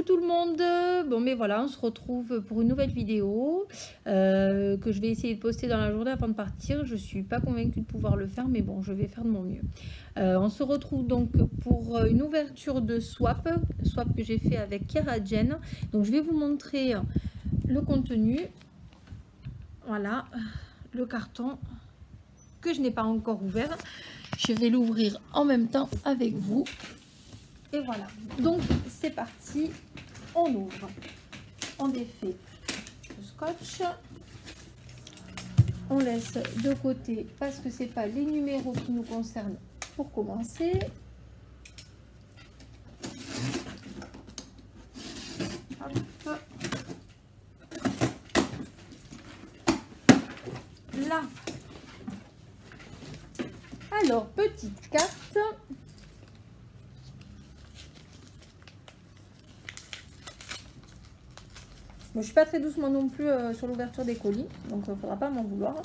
tout le monde. Bon mais voilà, on se retrouve pour une nouvelle vidéo que je vais essayer de poster dans la journée avant de partir. Je suis pas convaincue de pouvoir le faire, mais bon, je vais faire de mon mieux. On se retrouve donc pour une ouverture de swap que j'ai fait avec Kiara Jen. Donc je vais vous montrer le contenu. Voilà, le carton que je n'ai pas encore ouvert. Je vais l'ouvrir en même temps avec vous. Et voilà, donc c'est parti, on ouvre, on défait le scotch, on laisse de côté parce que c'est pas les numéros qui nous concernent pour commencer. Hop. Là, alors petite carte. Bon, je suis pas très doucement non plus sur l'ouverture des colis, donc il ne faudra pas m'en vouloir.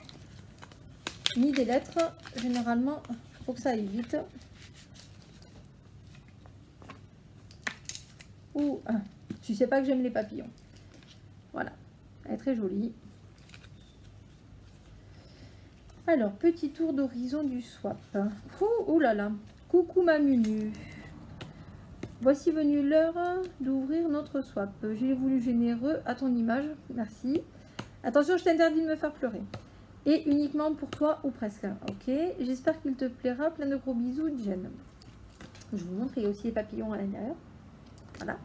Ni des lettres, généralement, il faut que ça aille vite. Ou, tu sais pas que j'aime les papillons. Voilà, elle est très jolie. Alors, petit tour d'horizon du swap. Ouh là là, coucou ma Munu. Voici venue l'heure d'ouvrir notre swap. J'ai voulu généreux à ton image. Merci. Attention, je t'interdis de me faire pleurer. Et uniquement pour toi ou presque. Ok. J'espère qu'il te plaira. Plein de gros bisous, Jen. Je vous montre, il y a aussi les papillons à l'intérieur. Voilà.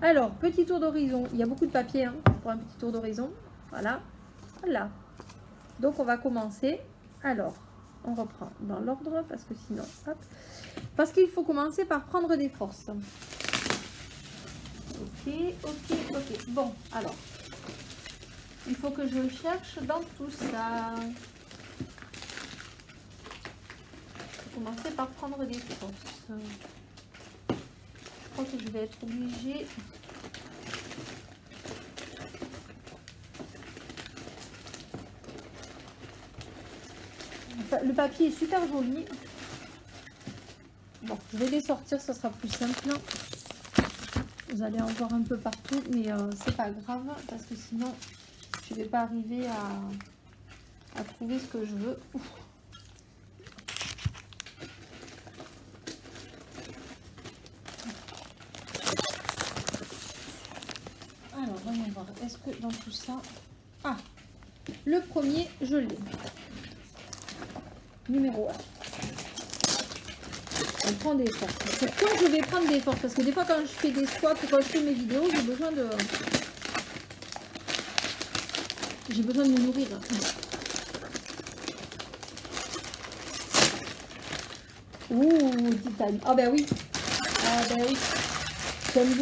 Alors, petit tour d'horizon. Il y a beaucoup de papier pour un petit tour d'horizon. Voilà. Voilà. Donc, on va commencer. Alors, on reprend dans l'ordre parce que sinon, hop. Parce qu'il faut commencer par prendre des forces. Ok. Bon, alors, il faut que je cherche dans tout ça. Je vais commencer par prendre des forces. Je crois que je vais être obligée. Le papier est super joli. Bon, je vais les sortir, ça sera plus simple. Vous allez en voir un peu partout, mais c'est pas grave parce que sinon je vais pas arriver à trouver ce que je veux. Alors, voyons voir. Est-ce que dans tout ça... Ah, le premier, je l'ai. Numéro 1. On prend des forces. Pourquoi je vais prendre des forces? Parce que des fois quand je fais des swaps ou quand je fais mes vidéos, j'ai besoin de me nourrir. Ouh, titane. Ah ben oui. Ah ben oui. J'aime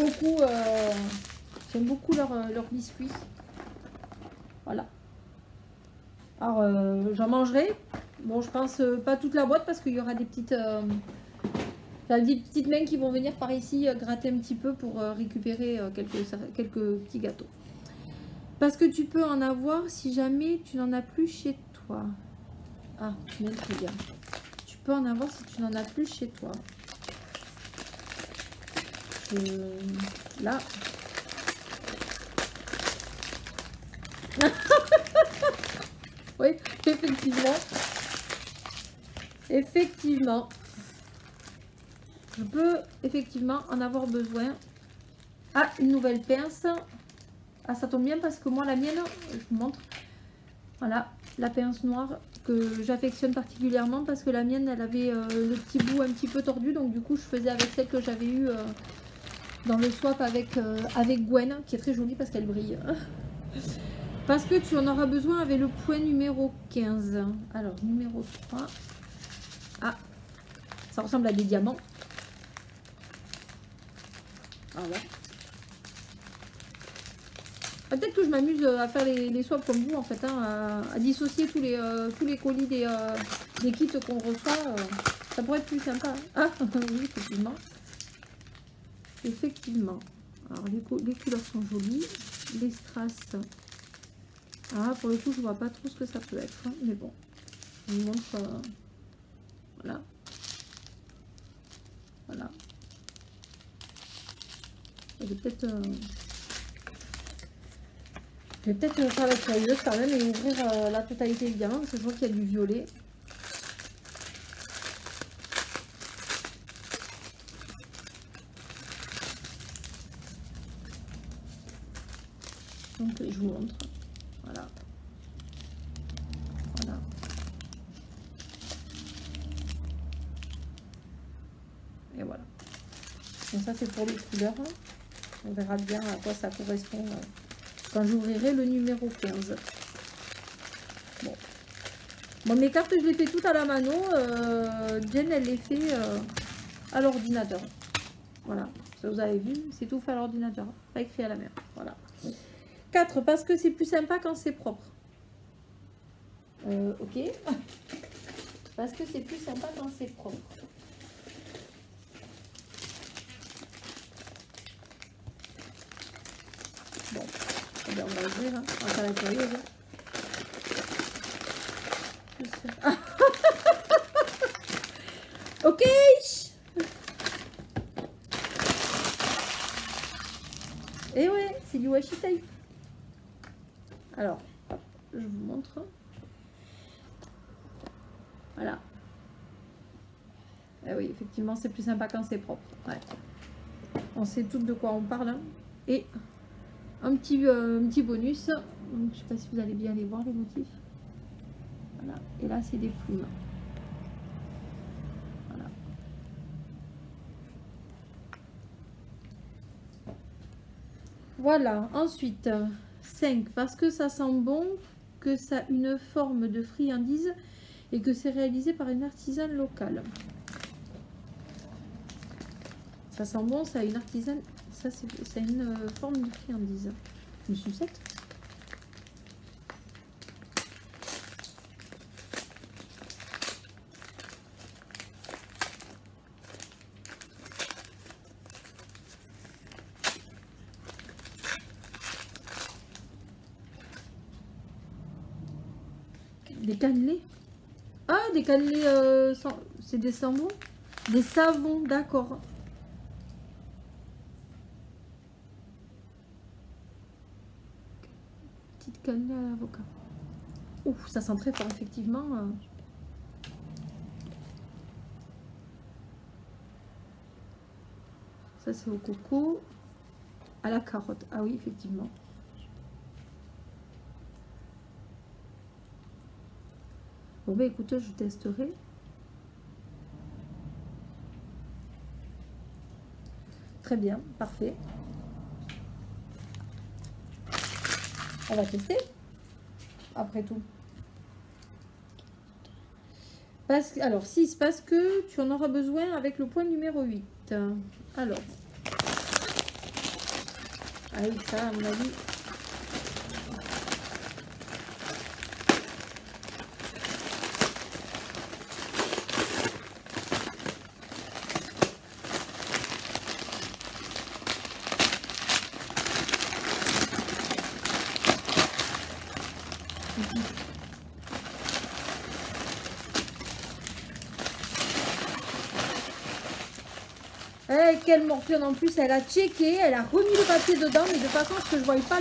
beaucoup leur biscuit. Voilà. Alors j'en mangerai. Bon, je pense pas toute la boîte parce qu'il y aura des petites mains qui vont venir par ici gratter un petit peu pour récupérer quelques petits gâteaux. Parce que tu peux en avoir si jamais tu n'en as plus chez toi. Ah, tu m'intrigues. Tu peux en avoir si tu n'en as plus chez toi. Là. Oui, effectivement. Effectivement. Je peux effectivement en avoir besoin. Ah, une nouvelle pince. Ah, ça tombe bien parce que moi, la mienne, je vous montre. Voilà, la pince noire que j'affectionne particulièrement parce que la mienne, elle avait le petit bout un petit peu tordu. Donc, du coup, je faisais avec celle que j'avais eue dans le swap avec Gwen, qui est très jolie parce qu'elle brille. Parce que tu en auras besoin avec le point numéro 15. Alors, numéro 3. Ah, ça ressemble à des diamants. Ah ouais. Peut-être que je m'amuse à faire les swaps comme vous en fait, à dissocier tous les colis des kits qu'on reçoit. Ça pourrait être plus sympa. Ah oui, effectivement. Effectivement. Alors les couleurs sont jolies. Les strass. Ah, pour le coup, je vois pas trop ce que ça peut être, mais bon. Je vous montre. Voilà. Voilà. Je vais peut-être faire la curieuse quand même et ouvrir la totalité évidemment parce que je vois qu'il y a du violet. Donc je vous montre. Voilà. Voilà. Et voilà. Donc ça c'est pour les couleurs. On verra bien à quoi ça correspond quand j'ouvrirai le numéro 15. Bon. Bon, mes cartes, je les fais toutes à la mano. Jen, elle les fait à l'ordinateur. Voilà. Ça, vous avez vu, c'est tout fait à l'ordinateur. Pas écrit à la main. Voilà. 4, parce que c'est plus sympa quand c'est propre. Ok. Parce que c'est plus sympa quand c'est propre. Bon, eh bien, on va ouvrir, hein. On va faire la curieuse. Hein. Ok. Et ouais, c'est du washi tape. Alors, hop, je vous montre. Voilà. Eh oui, effectivement, c'est plus sympa quand c'est propre. Ouais. On sait toutes de quoi on parle. Hein. Et un petit bonus. Donc, je ne sais pas si vous allez bien les voir, les motifs. Voilà. Et là, c'est des plumes. Voilà. Voilà. Ensuite, 5. Parce que ça sent bon, que ça a une forme de friandise et que c'est réalisé par une artisane locale. Ça sent bon, ça a une artisane. Ça, c'est une forme de friandise. Une sucette. Des cannelés. Ah, des cannelés, c'est des savons. Des savons, d'accord. Petite cannelée à l'avocat. Ouf, ça sent très fort, effectivement. Ça, c'est au coco. À la carotte. Ah oui, effectivement. Bon, bah écoute, je testerai. Très bien, parfait. On va tester. Après tout. Alors, 6, parce que tu en auras besoin avec le point numéro 8. Alors. Ah oui, ça, à mon avis. Quelle morpion en plus, elle a checké, elle a remis le papier dedans, mais de façon à ce que je ne voyais pas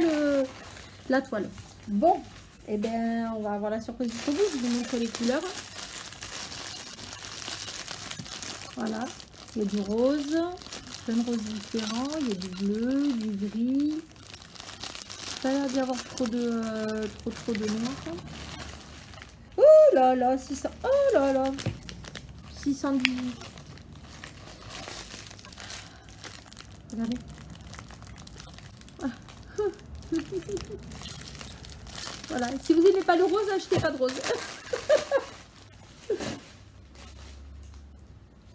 la toile. Bon, et bien on va avoir la surprise jusqu'au bout, je vous montre les couleurs. Voilà, il y a du rose, plein de roses différents, il y a du bleu, du gris. Ça a l'air d'y avoir trop de noir. Oh là là, 600, oh là là, 618. Regardez. Ah. Voilà, si vous n'aimez pas le rose, achetez pas de rose.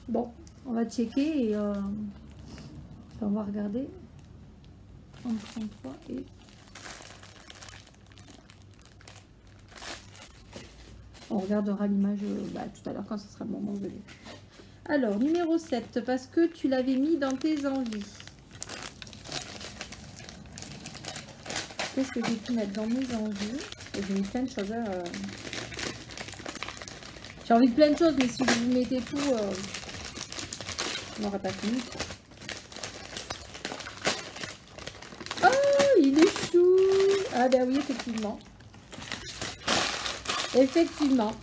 Bon, on va checker et on va regarder. 33 et... On regardera l'image tout à l'heure quand ce sera le moment venu. Alors, numéro 7, parce que tu l'avais mis dans tes envies. Qu'est-ce que j'ai pu mettre dans mes envies? J'ai mis plein de choses. J'ai envie de plein de choses, mais si vous mettez tout, on n'aura pas fini. il est chou. Ah ben oui, effectivement. Effectivement.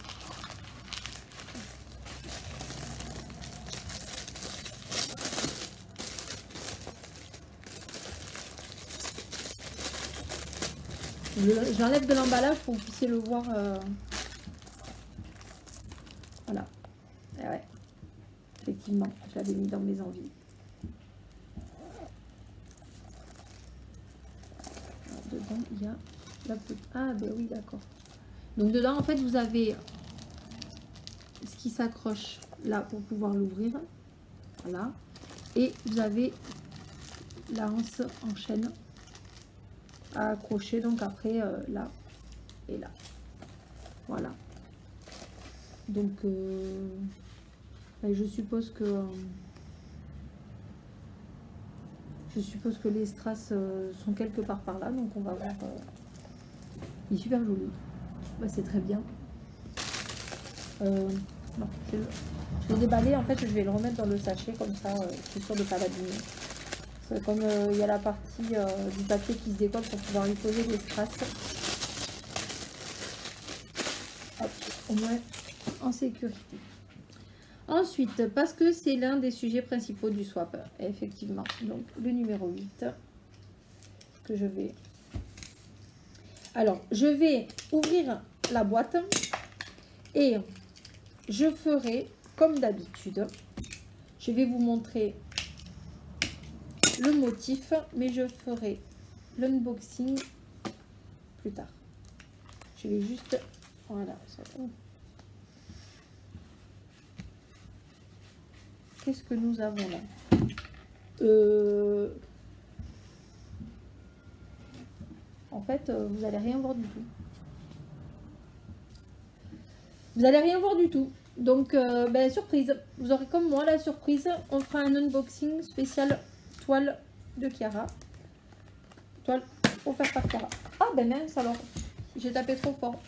J'enlève de l'emballage pour que vous puissiez le voir. Voilà. Et ouais. Effectivement, je l'avais mis dans mes envies. Alors, dedans, il y a la petite... Ah, ben oui, d'accord. Donc, dedans, en fait, vous avez ce qui s'accroche là pour pouvoir l'ouvrir. Voilà. Et vous avez la anse en chaîne à accrocher. Donc, après, là et là. Voilà. Donc, ben, je suppose que les strass sont quelque part par là, donc on va voir. Il est super joli. Ben, c'est très bien. Non, je vais déballer. En fait, je vais le remettre dans le sachet comme ça. Je suis sûre de ne pas l'abîmer. Comme il y a la partie du papier qui se décolle pour pouvoir y poser les strass. Hop, au moins en sécurité. Ensuite, parce que c'est l'un des sujets principaux du swap, effectivement. Donc, le numéro 8 que je vais... Alors, je vais ouvrir la boîte et je ferai, comme d'habitude, je vais vous montrer le motif, mais je ferai l'unboxing plus tard. Je vais juste... Voilà. Qu'est-ce que nous avons là? En fait, vous n'allez rien voir du tout. Vous n'allez rien voir du tout. Donc, ben, surprise. Vous aurez comme moi la surprise. On fera un unboxing spécial toile de Chiara. Toile offerte par Chiara. Ah ben mince alors. J'ai tapé trop fort.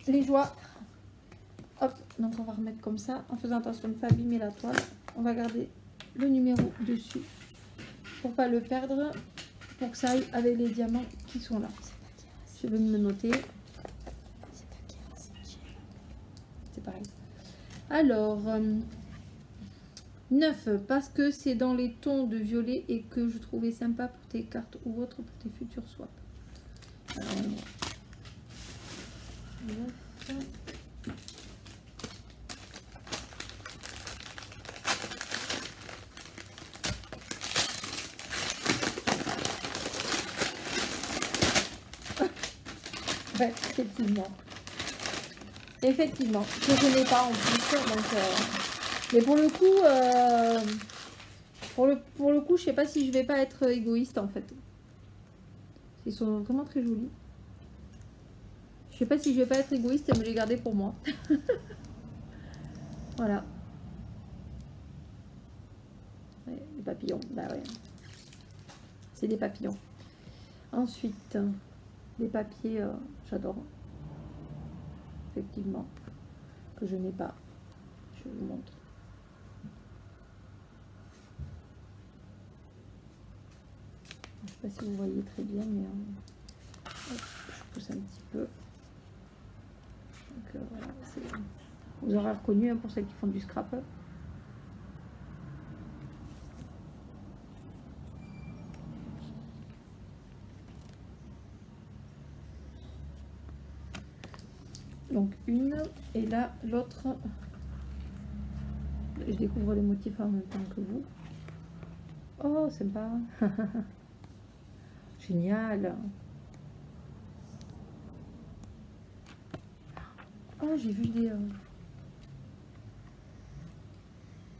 Les joies. Hop, donc on va remettre comme ça, en faisant attention de ne pas abîmer la toile. On va garder le numéro dessus pour pas le perdre, pour que ça aille avec les diamants qui sont là. Je vais me noter. C'est pareil. Alors, 9, parce que c'est dans les tons de violet et que je trouvais sympa pour tes cartes ou autres pour tes futurs swaps. Alors, 9. Ouais, effectivement. Effectivement, que je n'ai pas en plus. Donc, mais pour le coup, je sais pas si je vais pas être égoïste en fait. Ils sont vraiment très jolis. Je sais pas si je vais pas être égoïste et me les garder pour moi. Voilà. Ouais, les papillons, bah ouais. C'est des papillons. Ensuite, les papiers, j'adore. Effectivement, que je n'ai pas. Je vous montre. Je ne sais pas si vous voyez très bien, mais hop, je pousse un petit peu. Donc voilà, vous aurez reconnu hein, pour celles qui font du scrap. Donc une, et là l'autre, je découvre les motifs en même temps que vous. Oh, sympa. Génial. Oh, j'ai vu des...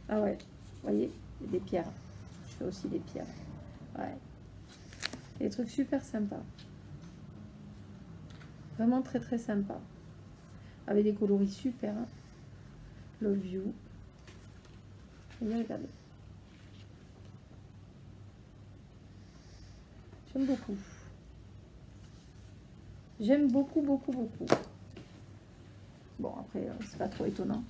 Ah ouais, vous voyez, il y a des pierres. Je fais aussi des pierres. Ouais. Des trucs super sympas. Vraiment très très sympa. Avec des coloris super. Hein. Love you. Regardez. J'aime beaucoup. J'aime beaucoup, beaucoup, beaucoup. Bon, après, c'est pas trop étonnant.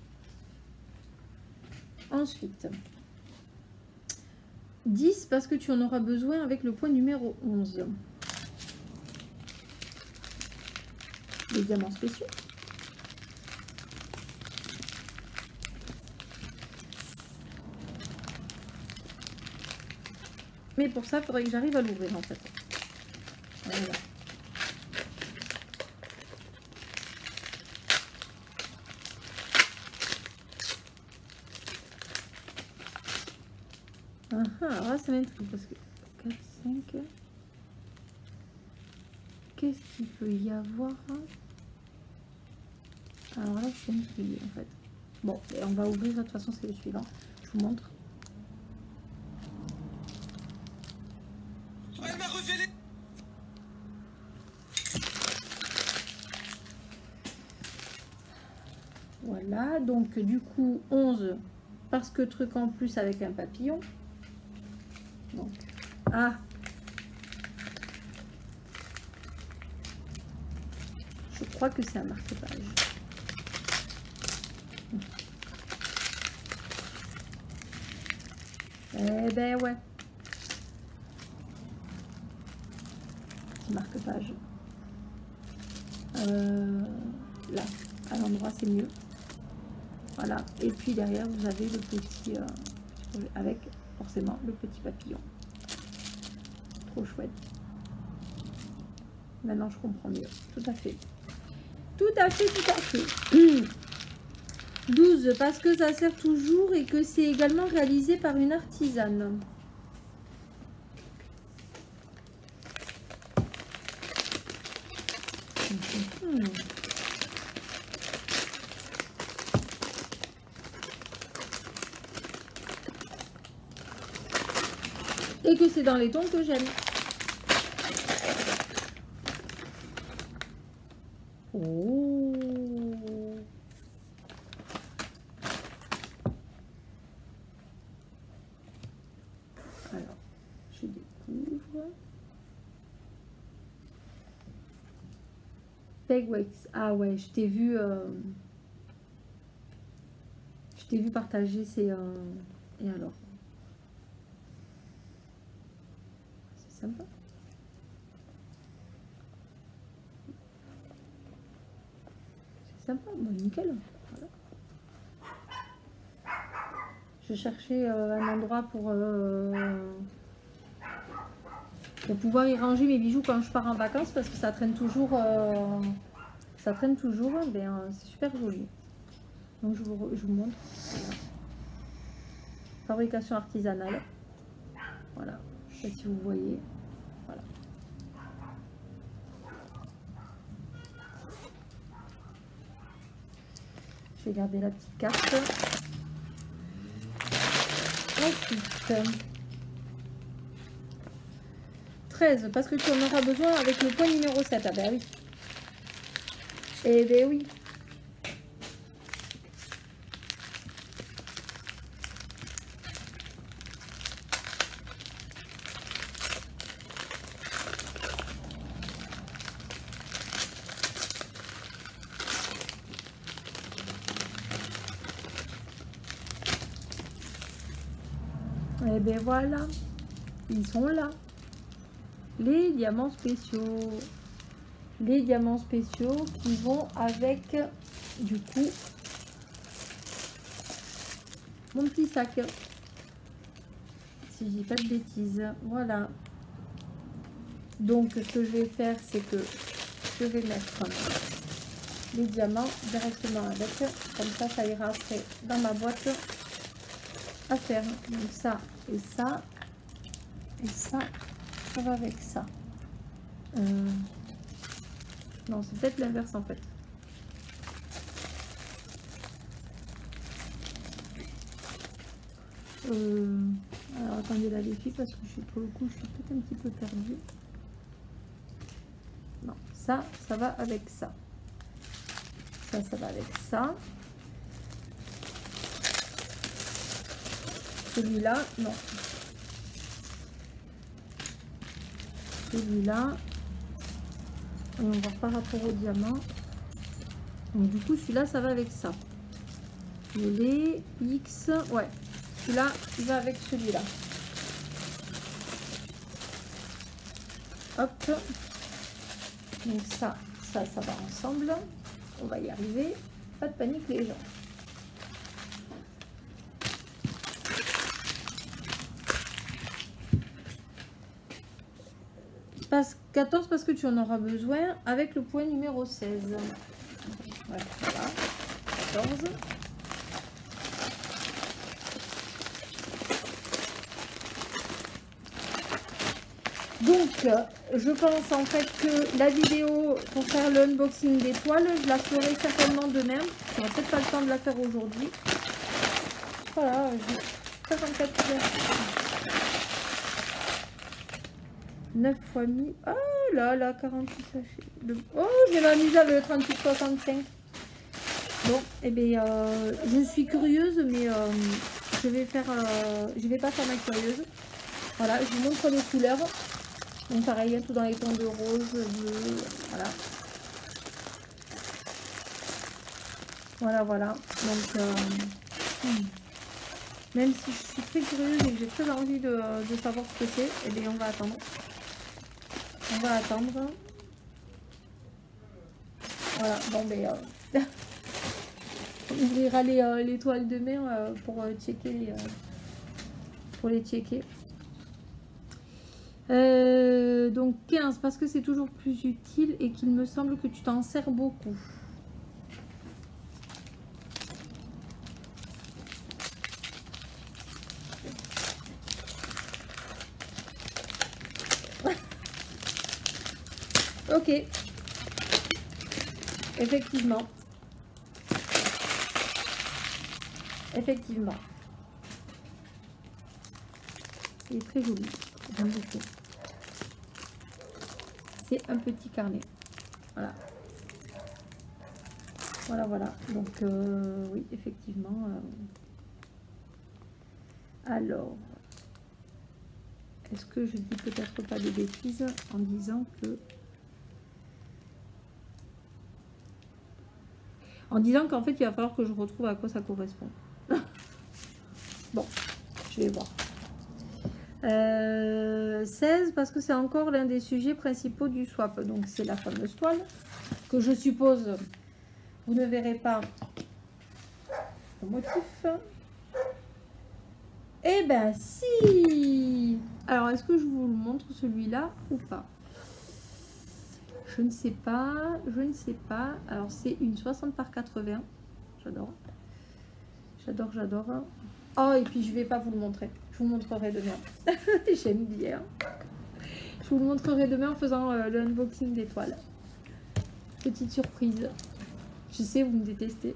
Ensuite, 10 parce que tu en auras besoin avec le point numéro 11. Les diamants spéciaux. Mais pour ça, il faudrait que j'arrive à l'ouvrir en fait. Voilà. Alors là, ça m'intrigue parce que 4, 5. Qu'est-ce qu'il peut y avoir? Alors là, je suis intriguée en fait. Bon, et on va ouvrir, de toute façon, c'est le suivant. Je vous montre. Elle m'a révélé. Voilà, donc du coup, 11, parce que truc en plus avec un papillon. Donc, ah! Je crois que c'est un marque-page. Eh ben ouais. Petit marque-page. Là, à l'endroit, c'est mieux. Voilà. Et puis derrière, vous avez le petit... avec forcément le petit papillon. Trop chouette. Maintenant, je comprends mieux. Tout à fait. Tout à fait, tout à fait. 12, parce que ça sert toujours et que c'est également réalisé par une artisane. Et que c'est dans les tons que j'aime. Oh. Alors, je découvre. Pegwex. Ah ouais, je t'ai vu partager ces... Et alors? C'est sympa. C'est sympa, bon, nickel. Voilà. Je cherchais un endroit pour pouvoir y ranger mes bijoux quand je pars en vacances parce que ça traîne toujours. C'est super joli. Donc je vous montre. Voilà. Fabrication artisanale. Voilà. Je sais pas si vous voyez. Voilà. Je vais garder la petite carte. Ensuite, 13, parce que tu en auras besoin avec le point numéro 7. Ah ben oui. Eh ben oui. Et ben voilà, ils sont là. Les diamants spéciaux. Les diamants spéciaux qui vont avec, du coup, mon petit sac. Si je dis pas de bêtises. Voilà. Donc, ce que je vais faire, c'est que je vais mettre les diamants directement avec. Comme ça, ça ira après dans ma boîte à faire. Donc, ça et ça. Et ça, ça va avec ça. Non, c'est peut-être l'inverse en fait. Alors attendez là les filles parce que je suis pour le coup je suis peut-être un petit peu perdue. Non, ça va avec ça. Ça va avec ça. Celui-là, non. Celui-là. Et on va voir par rapport au diamant. Donc du coup celui-là ça va avec ça. Les X, ouais. Celui-là il va avec celui-là. Hop. Donc ça va ensemble. On va y arriver. Pas de panique les gens. Passe 14 parce que tu en auras besoin avec le point numéro 16. Voilà, 14. Donc, je pense en fait que la vidéo pour faire le unboxing des toiles, je la ferai certainement demain. Je n'aurai peut-être pas le temps de la faire aujourd'hui. Voilà, j'ai 54 9 fois 1000. Oh là là, 48 sachets. Oh, j'ai la mise à le 38,65. Bon, et bien, je suis curieuse, mais je vais pas faire ma curieuse. Voilà, je vous montre les couleurs. Donc pareil, tout dans les tons de rose, bleu, voilà. Voilà. Donc, même si je suis très curieuse et que j'ai très envie de savoir ce que c'est, eh bien on va attendre. Voilà, bon ben... on ouvrira les toiles demain pour checker pour les checker. Donc 15 parce que c'est toujours plus utile et qu'il me semble que tu t'en sers beaucoup. Ok, effectivement. Il est très joli. J'aime beaucoup. C'est un petit carnet. Voilà. Donc, oui, effectivement. Alors, est-ce que je dis peut-être pas de bêtises en disant que... En disant qu'en fait, il va falloir que je retrouve à quoi ça correspond. Bon, je vais voir. 16 parce que c'est encore l'un des sujets principaux du swap. Donc, c'est la fameuse toile que je suppose vous ne verrez pas le motif. Eh ben si. Alors, est-ce que je vous le montre celui-là ou pas? Je ne sais pas. Alors, c'est une 60 par 80. J'adore. Oh, et puis je vais pas vous le montrer. Je vous montrerai demain. J'aime bien. Je vous le montrerai demain en faisant le unboxing des toiles. Petite surprise. Je sais, vous me détestez.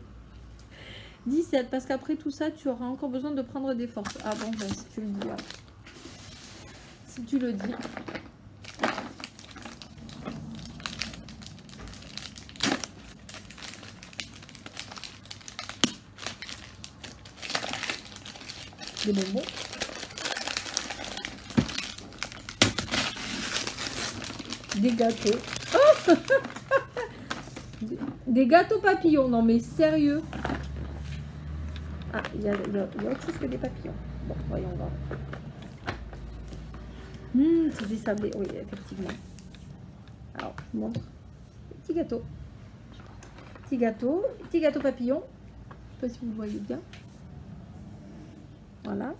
17, parce qu'après tout ça, tu auras encore besoin de prendre des forces. Ah bon, ben, si tu le dis. Si tu le dis. Des bonbons. Des gâteaux. Oh des gâteaux papillons. Non mais sérieux. Ah, il y a autre chose que des papillons. Bon, voyons voir. C'est des sablés. Oui, effectivement. Alors, je vous montre. Petit gâteau. Petit gâteau papillon. Je ne sais pas si vous le voyez bien. Voilà.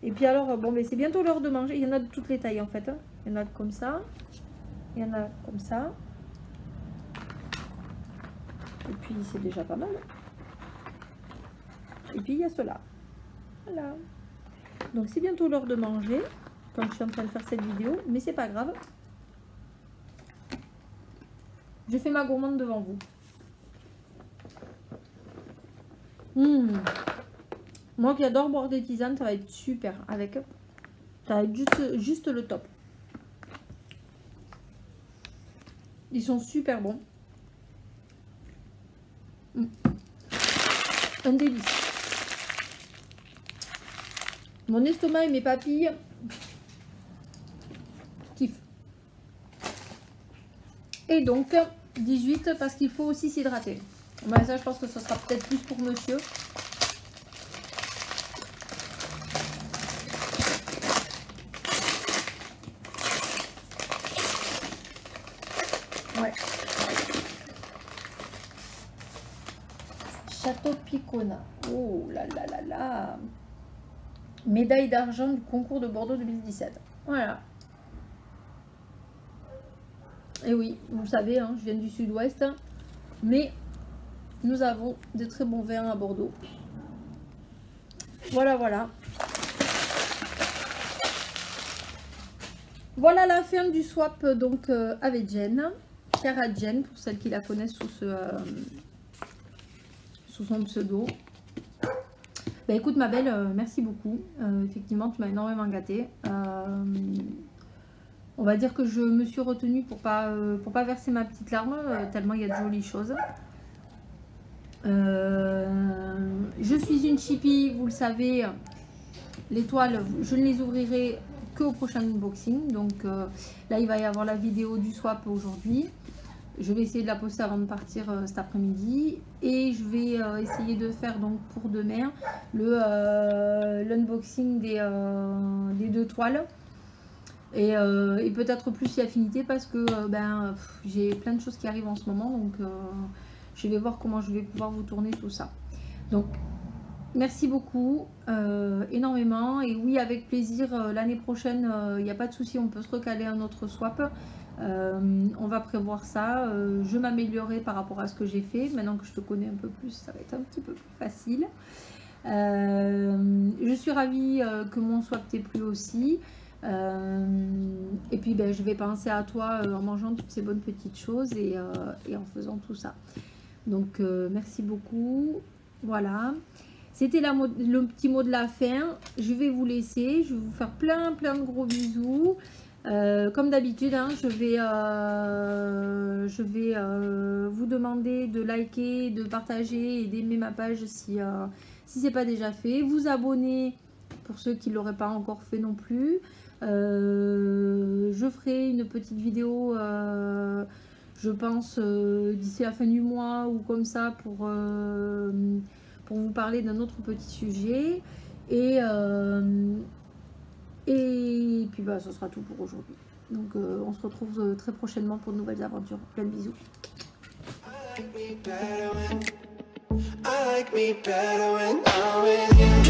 Et puis alors, bon, mais c'est bientôt l'heure de manger. Il y en a de toutes les tailles en fait. Il y en a comme ça. Il y en a comme ça. Et puis c'est déjà pas mal. Et puis il y a cela. Voilà. Donc c'est bientôt l'heure de manger. Quand je suis en train de faire cette vidéo. Mais c'est pas grave. Je fais ma gourmande devant vous. Moi qui adore boire des tisanes, ça va être super avec. Ça va être juste le top. Ils sont super bons. Un délice. Mon estomac et mes papilles kiffent. Et donc 18 parce qu'il faut aussi s'hydrater. Ben, ça je pense que ce sera peut-être plus pour monsieur. Château Picona. Oh là là là là. Médaille d'argent du concours de Bordeaux 2017. Voilà. Et oui, vous le savez, hein, je viens du sud-ouest. Mais nous avons de très bons vins à Bordeaux. Voilà, voilà. Voilà la fin du swap donc avec Jen. Cara Jen, pour celles qui la connaissent sous son pseudo. Bah écoute ma belle, merci beaucoup. Effectivement, tu m'as énormément gâtée. On va dire que je me suis retenue pour pas verser ma petite larme, tellement il y a de jolies choses. Je suis une chippie, vous le savez. Les toiles, je ne les ouvrirai qu'au prochain unboxing. Donc là, il va y avoir la vidéo du swap aujourd'hui. Je vais essayer de la poster avant de partir cet après-midi. Et je vais essayer de faire donc pour demain l'unboxing des deux toiles. Et peut-être plus si affinité parce que j'ai plein de choses qui arrivent en ce moment. Donc je vais voir comment je vais pouvoir vous tourner tout ça. Donc merci beaucoup, énormément. Et oui, avec plaisir, l'année prochaine, il n'y a pas de souci, on peut se recaler un autre swap. On va prévoir ça. Je m'améliorerai par rapport à ce que j'ai fait. Maintenant que je te connais un peu plus, ça va être un petit peu plus facile. Je suis ravie que mon swap t'ait plu aussi. Et puis je vais penser à toi en mangeant toutes ces bonnes petites choses et en faisant tout ça. Donc merci beaucoup. Voilà. C'était le petit mot de la fin. Je vais vous laisser. Je vais vous faire plein de gros bisous. Comme d'habitude, hein, je vais vous demander de liker, de partager et d'aimer ma page si c'est pas déjà fait. Vous abonner pour ceux qui ne l'auraient pas encore fait non plus. Je ferai une petite vidéo, je pense, d'ici la fin du mois ou comme ça pour vous parler d'un autre petit sujet. Et puis ce sera tout pour aujourd'hui. Donc on se retrouve très prochainement pour de nouvelles aventures. Plein de bisous. I like me better when I'm with you.